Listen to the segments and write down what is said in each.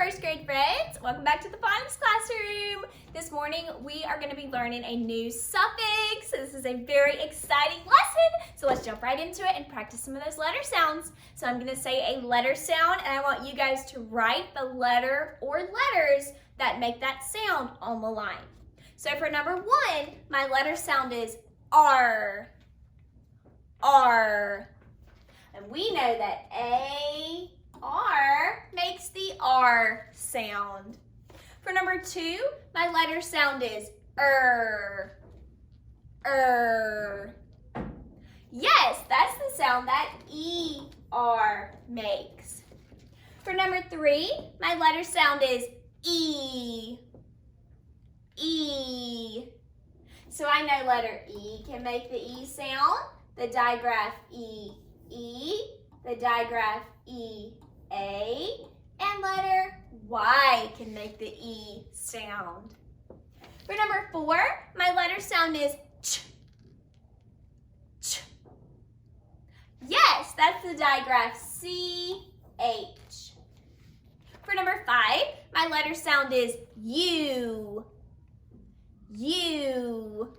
first grade friends. Welcome back to the Phonics classroom. This morning we are going to be learning a new suffix. This is a very exciting lesson. So let's jump right into it and practice some of those letter sounds. So I'm going to say a letter sound and I want you guys to write the letter or letters that make that sound on the line. So for number 1, my letter sound is R. R. And we know that A-R makes the R sound. For number 2, my letter sound is Er. Er. Yes, that's the sound that E-R makes. For number 3, my letter sound is E. E. So I know letter E can make the E sound, the digraph E, E, the digraph E, A, and letter Y can make the E sound. For number 4, my letter sound is Ch. Ch. Yes, that's the digraph C, H. For number 5, my letter sound is U. U.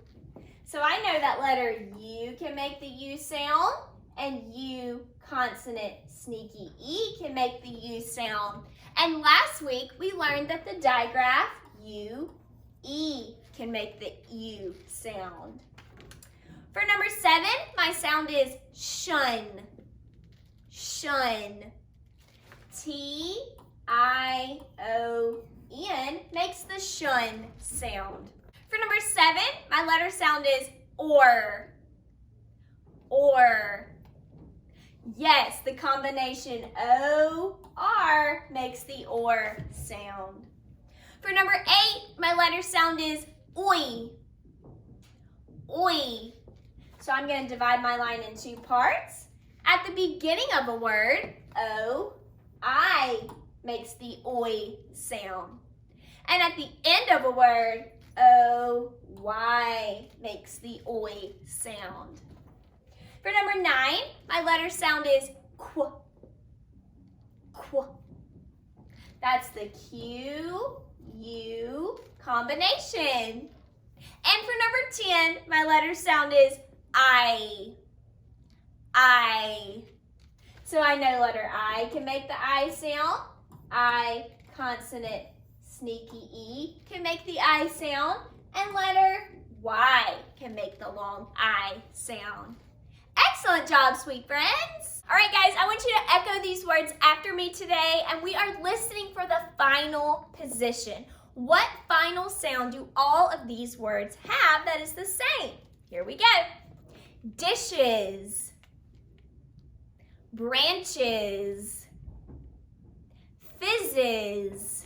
So I know that letter U can make the U sound, and U consonant sneaky E can make the U sound. And last week we learned that the digraph U, E can make the U sound. For number 7, my sound is shun. Shun. T-I-O-N makes the shun sound. For number 7, my letter sound is or. Or. Yes, the combination O-R makes the or sound. For number 8, my letter sound is oi. Oi. So I'm going to divide my line in 2 parts. At the beginning of a word, O-I makes the oi sound. And at the end of a word, O-Y makes the oi sound. For number 9, my letter sound is qu. Qu. That's the Q-U combination. And for number 10, my letter sound is I. I. So I know letter I can make the I sound. I consonant sneaky E can make the I sound. And letter Y can make the long I sound. Excellent job, sweet friends. All right, guys, I want you to echo these words after me today, and we are listening for the final position. What final sound do all of these words have that is the same? Here we go. Dishes, branches, fizzes,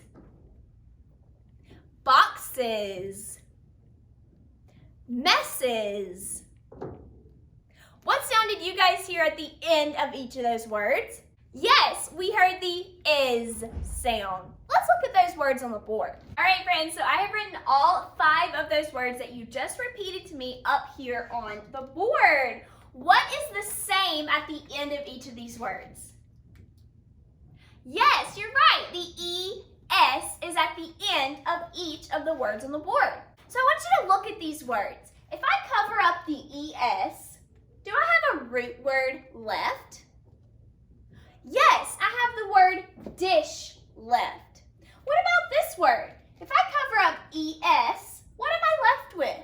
boxes, messes. What sound did you guys hear at the end of each of those words? Yes, we heard the is sound. Let's look at those words on the board. All right, friends, so I have written all 5 of those words that you just repeated to me up here on the board. What is the same at the end of each of these words? Yes, you're right. The E-S is at the end of each of the words on the board. So I want you to look at these words. If I cover up the E-S, do I have a root word left? Yes, I have the word dish left. What about this word? If I cover up ES, what am I left with?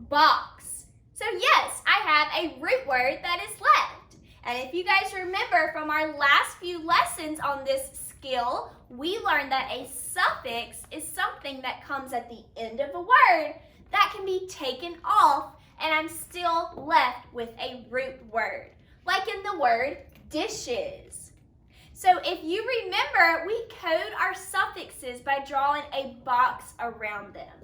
Box. So yes, I have a root word that is left. And if you guys remember from our last few lessons on this skill, we learned that a suffix is something that comes at the end of a word that can be taken off, and I'm still left with a root word, like in the word dishes. So if you remember, we code our suffixes by drawing a box around them.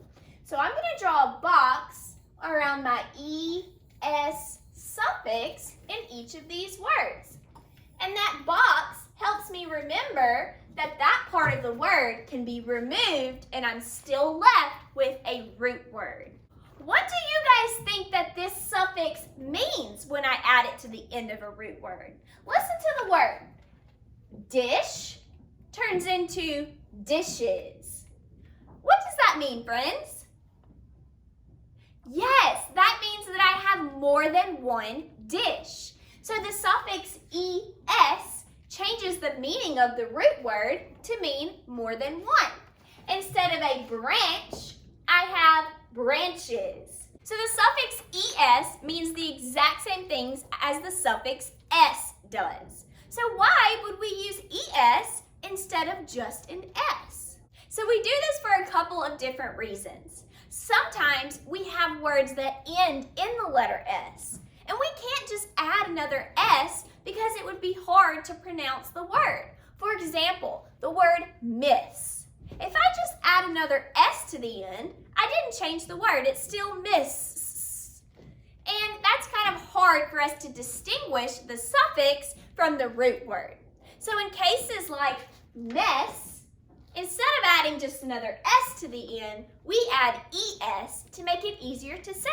So I'm going to draw a box around my ES suffix in each of these words. And that box helps me remember that that part of the word can be removed and I'm still left with a root word. What do you guys think that this suffix means when I add it to the end of a root word? Listen to the word. Dish turns turns into dishes. What does that mean, friends? Yes, that means that I have more than one dish. So the suffix es changes the meaning of the root word to mean more than one. Instead of a branch, I have branches. So the suffix es means the exact same things as the suffix s does. So why would we use es instead of just an s? So we do this for a couple of different reasons. Sometimes we have words that end in the letter s, and we can't just add another s because it would be hard to pronounce the word. For example, the word miss. If I just add another s to the end, I didn't change the word, it's still miss. And that's kind of hard for us to distinguish the suffix from the root word. So in cases like mess, instead of adding just another s to the end, we add es to make it easier to say,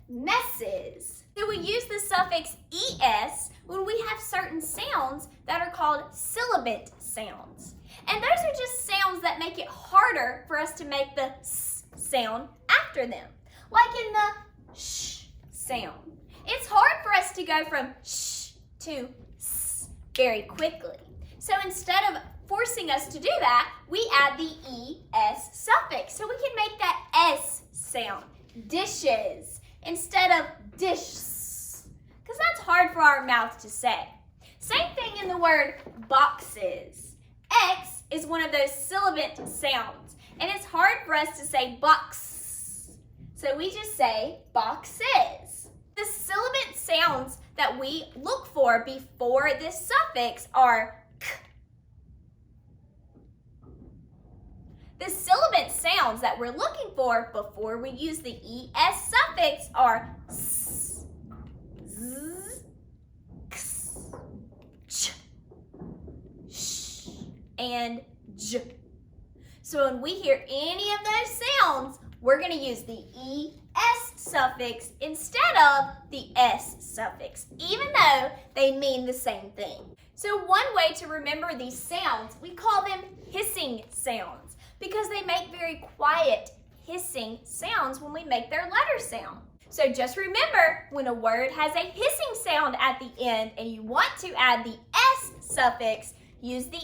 messes. So we use the suffix es when we have certain sounds that are called sibilant sounds. And those are just sounds that make it harder for us to make the s sound after them. Like in the sh sound. It's hard for us to go from sh to s very quickly. So instead of forcing us to do that, we add the es suffix. So we can make that s sound, dishes, instead of dish, because that's hard for our mouth to say. Same thing in the word boxes. X is one of those sibilant sounds, and it's hard for us to say box. So we just say boxes. The sibilant sounds that we look for before this suffix are k. The sibilant sounds that we're looking for before we use the es suffix are s, z, x, ch, sh, and j. So when we hear any of those sounds, we're going to use the es suffix instead of the s suffix, even though they mean the same thing. So one way to remember these sounds, we call them hissing sounds, because they make very quiet hissing sounds when we make their letter sound. So just remember, when a word has a hissing sound at the end and you want to add the s suffix, use the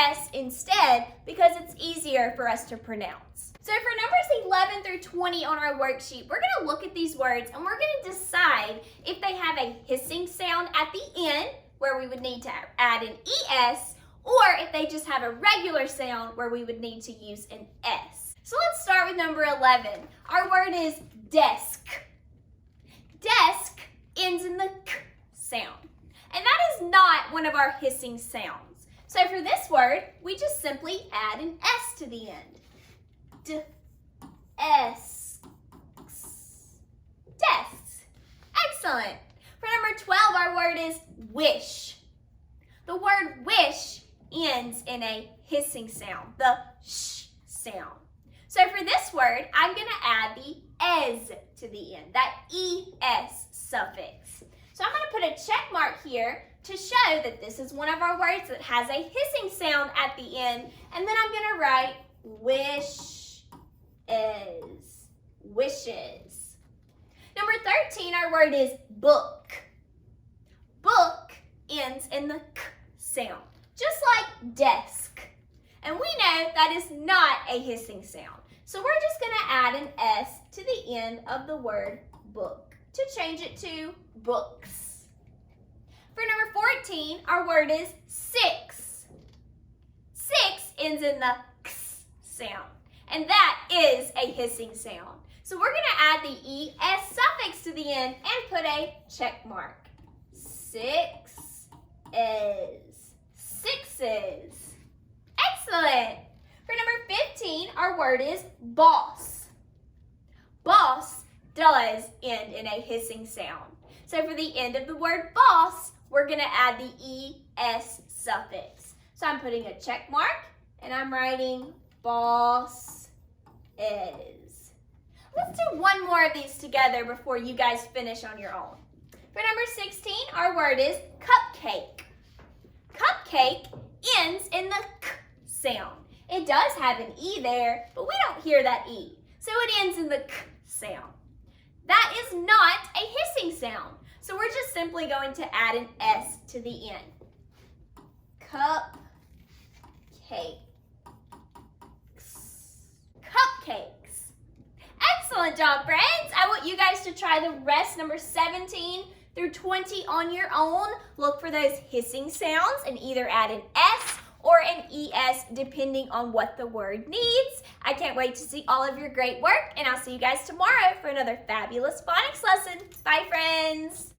es instead because it's easier for us to pronounce. So for numbers 11 through 20 on our worksheet, we're going to look at these words and we're going to decide if they have a hissing sound at the end, where we would need to add an es, or if they just have a regular sound where we would need to use an s. So let's start with number 11. Our word is desk. Desk ends in the k sound, and that is not one of our hissing sounds. So for this word, we just simply add an s to the end. D-s. Desks. Excellent. For number 12, our word is wish. The word wish ends in a hissing sound, the sh sound. So for this word, I'm going to add the es to the end, that es suffix. So I'm going to put a check mark here to show that this is one of our words that has a hissing sound at the end, and then I'm going to write wish is, wishes. Number 13, our word is book. Book ends in the k sound, just like desk. And we know that is not a hissing sound. So we're just going to add an s to the end of the word book to change it to books. For number 14, our word is six. Six ends in the x sound, and that is a hissing sound. So we're going to add the es suffix to the end and put a check mark. Six is, sixes. Excellent. For number 15, our word is boss. Boss does end in a hissing sound. So for the end of the word boss, we're going to add the es suffix. So I'm putting a check mark and I'm writing boss is. Let's do one more of these together before you guys finish on your own. For number 16, our word is cupcake. Cupcake ends in the k sound. It does have an E there, but we don't hear that E. So it ends in the K sound. That is not a hissing sound. So we're just simply going to add an S to the end. Cupcake. Cupcakes. Excellent job, friends. I want you guys to try the rest, number 17 through 20 on your own. Look for those hissing sounds and either add an S or an ES depending on what the word needs. I can't wait to see all of your great work, and I'll see you guys tomorrow for another fabulous phonics lesson. Bye, friends.